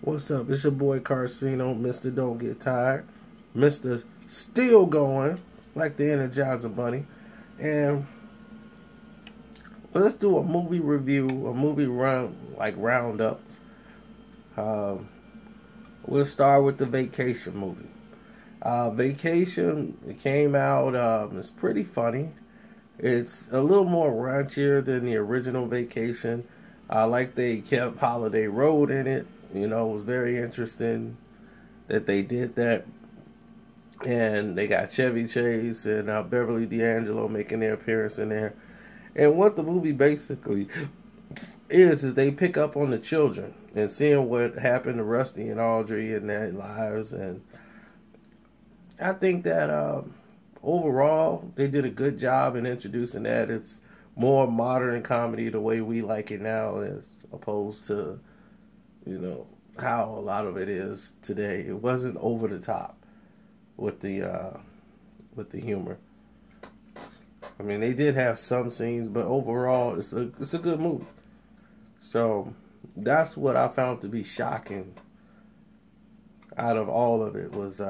What's up? It's your boy Carcino, Mr. Don't Get Tired, Mr. Still Going, like the Energizer Bunny. And let's do a movie review, a movie roundup. We'll start with the Vacation movie. Vacation, it came out, it's pretty funny. It's a little more raunchier than the original Vacation. I like they kept Holiday Road in it. You know, it was very interesting that they did that. And they got Chevy Chase and Beverly D'Angelo making their appearance in there. And what the movie basically is they pick up on the children and seeing what happened to Rusty and Audrey in their lives. And I think that overall they did a good job in introducing that. It's more modern comedy the way we like it now as opposed to, you know, how a lot of it is today. It wasn't over the top with the humor. I mean, they did have some scenes, but overall, it's a good movie. So that's what I found to be shocking out of all of it was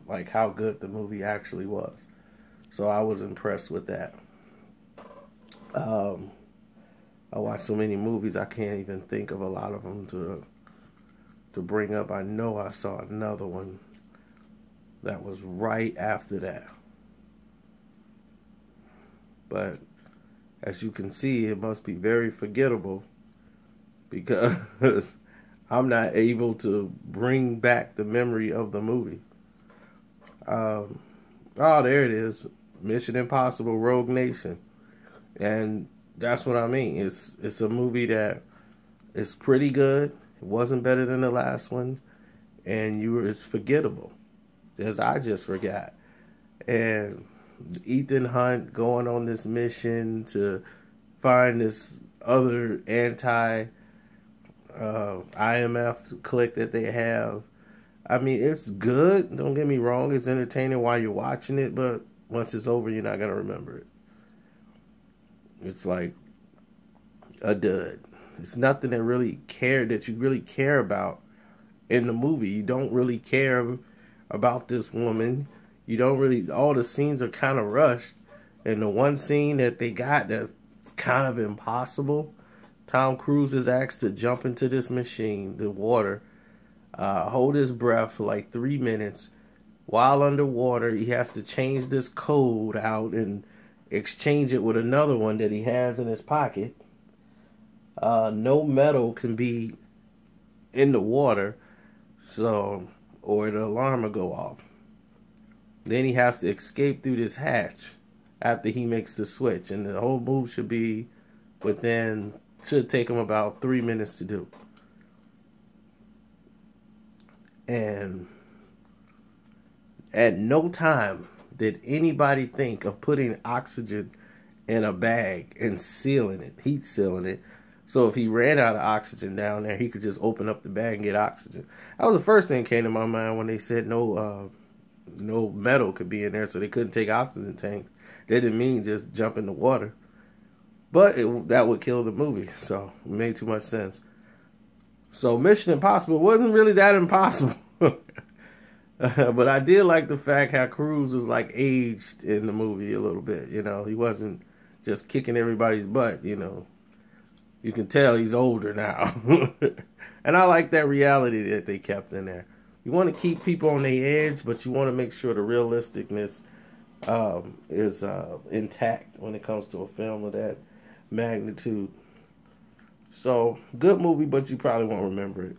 like how good the movie actually was. So I was impressed with that. I watched so many movies I can't even think of a lot of them to bring up. I know I saw another one that was right after that. But as you can see, it must be very forgettable because I'm not able to bring back the memory of the movie. Oh, there it is. Mission Impossible Rogue Nation. And that's what I mean. It's a movie that is pretty good. It wasn't better than the last one. And it's forgettable. As I just forgot. And Ethan Hunt going on this mission to find this other IMF clique that they have. I mean, it's good. Don't get me wrong. It's entertaining while you're watching it. But once it's over, you're not going to remember it. It's like a dud. It's nothing that you really care about in the movie. You don't really care about this woman. You don't really, all the scenes are kind of rushed. And the one scene that they got that's kind of impossible, Tom Cruise is asked to jump into this machine, the water, hold his breath for like 3 minutes. While underwater, he has to change this code out and exchange it with another one that he has in his pocket. No metal can be in the water, so or the alarm will go off. Then he has to escape through this hatch after he makes the switch, and the whole move should take him about 3 minutes to do. And at no time did anybody think of putting oxygen in a bag and sealing it, heat sealing it. So if he ran out of oxygen down there, he could just open up the bag and get oxygen. That was the first thing that came to my mind when they said no metal could be in there, so they couldn't take oxygen tanks. They didn't mean just jump in the water. But that would kill the movie, so it made too much sense. So Mission Impossible wasn't really that impossible. But I did like the fact how Cruise is like aged in the movie a little bit. You know, he wasn't just kicking everybody's butt, you know. You can tell he's older now. And I like that reality that they kept in there. You want to keep people on their edge, but you want to make sure the realisticness is intact when it comes to a film of that magnitude. So, good movie, but you probably won't remember it.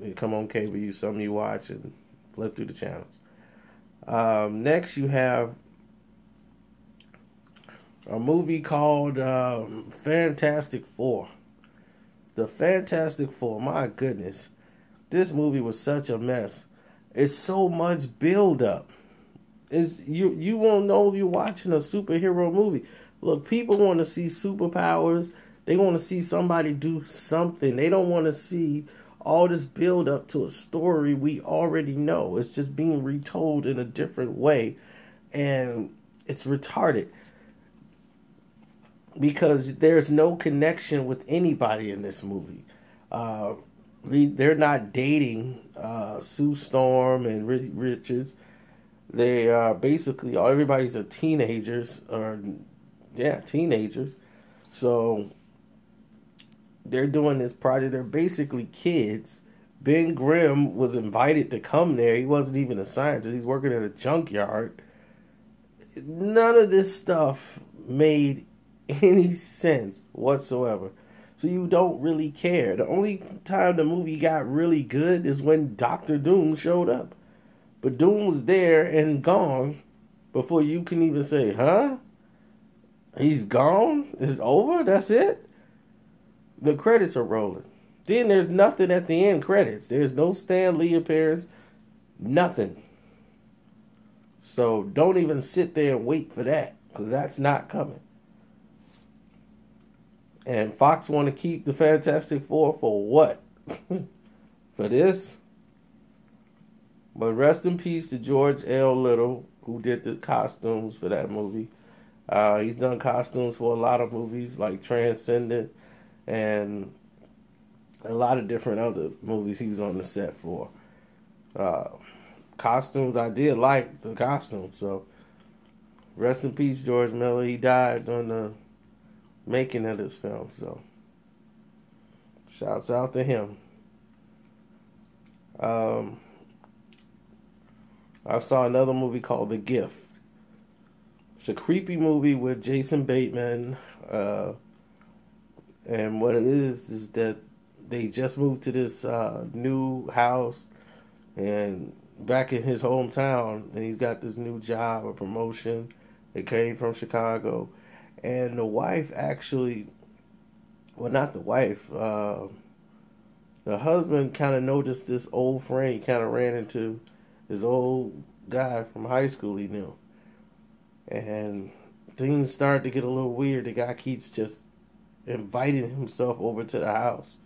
It come on cable, something you watch and flip through the channels. Next, you have a movie called Fantastic Four. The Fantastic Four, my goodness. This movie was such a mess. It's so much build-up. You won't know if you're watching a superhero movie. Look, people want to see superpowers. They want to see somebody do something. They don't want to see all this build-up to a story we already know. It's just being retold in a different way. And it's retarded. Because there's no connection with anybody in this movie. they're not dating Sue Storm and Richards. They are basically everybody's a teenagers or teenagers. So they're doing this project. They're basically kids. Ben Grimm was invited to come there. He wasn't even a scientist. He's working at a junkyard. None of this stuff made any sense whatsoever. So you don't really care. The only time the movie got really good is when Doctor Doom showed up. But Doom was there and gone before you can even say, huh? He's gone? It's over? That's it? The credits are rolling. Then there's nothing at the end credits. There's no Stan Lee appearance. Nothing. So don't even sit there and wait for that, because that's not coming. And Fox want to keep the Fantastic Four for what? For this? But rest in peace to George L. Little, who did the costumes for that movie. He's done costumes for a lot of movies like Transcendent and a lot of different other movies he was on the set for. Costumes, I did like the costumes. So rest in peace, George Miller. He died during the making of this film. So shouts out to him. I saw another movie called The Gift. It's a creepy movie with Jason Bateman. And what it is that they just moved to this new house and back in his hometown, and he's got this new job, a promotion. It came from Chicago. And the wife actually, well, not the wife, the husband kind of noticed this old friend he kind of ran into, this old guy from high school he knew. And things started to get a little weird. The guy keeps just inviting himself over to the house.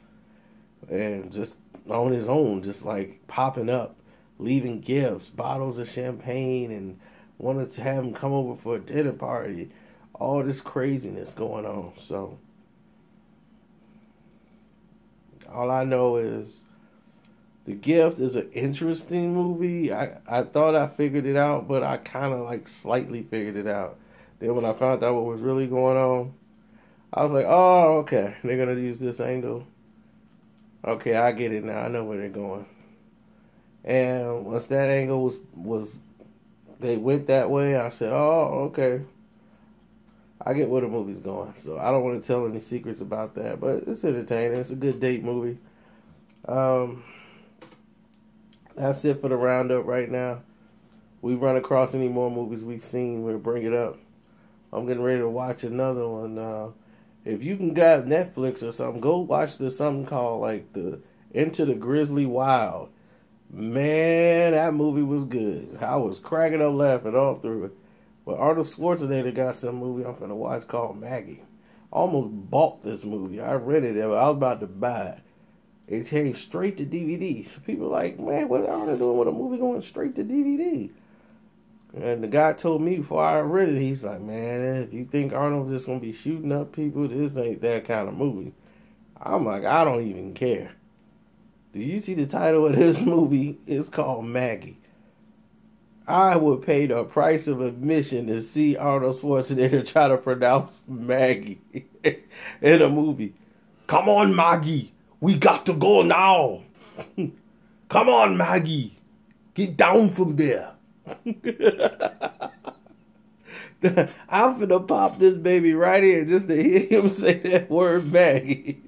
And just on his own, just like popping up, leaving gifts, bottles of champagne, and wanted to have him come over for a dinner party. All this craziness going on. So all I know is The Gift is an interesting movie. I thought I figured it out, but I kind of like slightly figured it out. Then when I found out what was really going on, I was like, oh, okay, they're going to use this angle. Okay, I get it now. I know where they're going. And once that angle was they went that way, I said, oh, okay. I get where the movie's going. So I don't want to tell any secrets about that, but it's entertaining. It's a good date movie. That's it for the roundup right now. We run across any more movies we've seen, we'll bring it up. I'm getting ready to watch another one. If you can grab Netflix or something, go watch something called like the Into the Grizzly Wild. Man, that movie was good. I was cracking up laughing all through it. But Arnold Schwarzenegger got some movie I'm finna watch called Maggie. I almost bought this movie. I rented it, but I was about to buy it. It came straight to DVD. So people are like, man, what Arnold doing with a movie going straight to DVD? And the guy told me before I read it, he's like, man, if you think Arnold's just going to be shooting up people, this ain't that kind of movie. I'm like, I don't even care. Do you see the title of this movie? It's called Maggie. I would pay the price of admission to see Arnold Schwarzenegger try to pronounce Maggie in a movie. Come on, Maggie. We got to go now. Come on, Maggie. Get down from there. I'm finna pop this baby right here just to hear him say that word Maggie.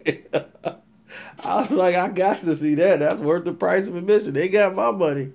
I was like, I got to see that. That's worth the price of admission. They got my money.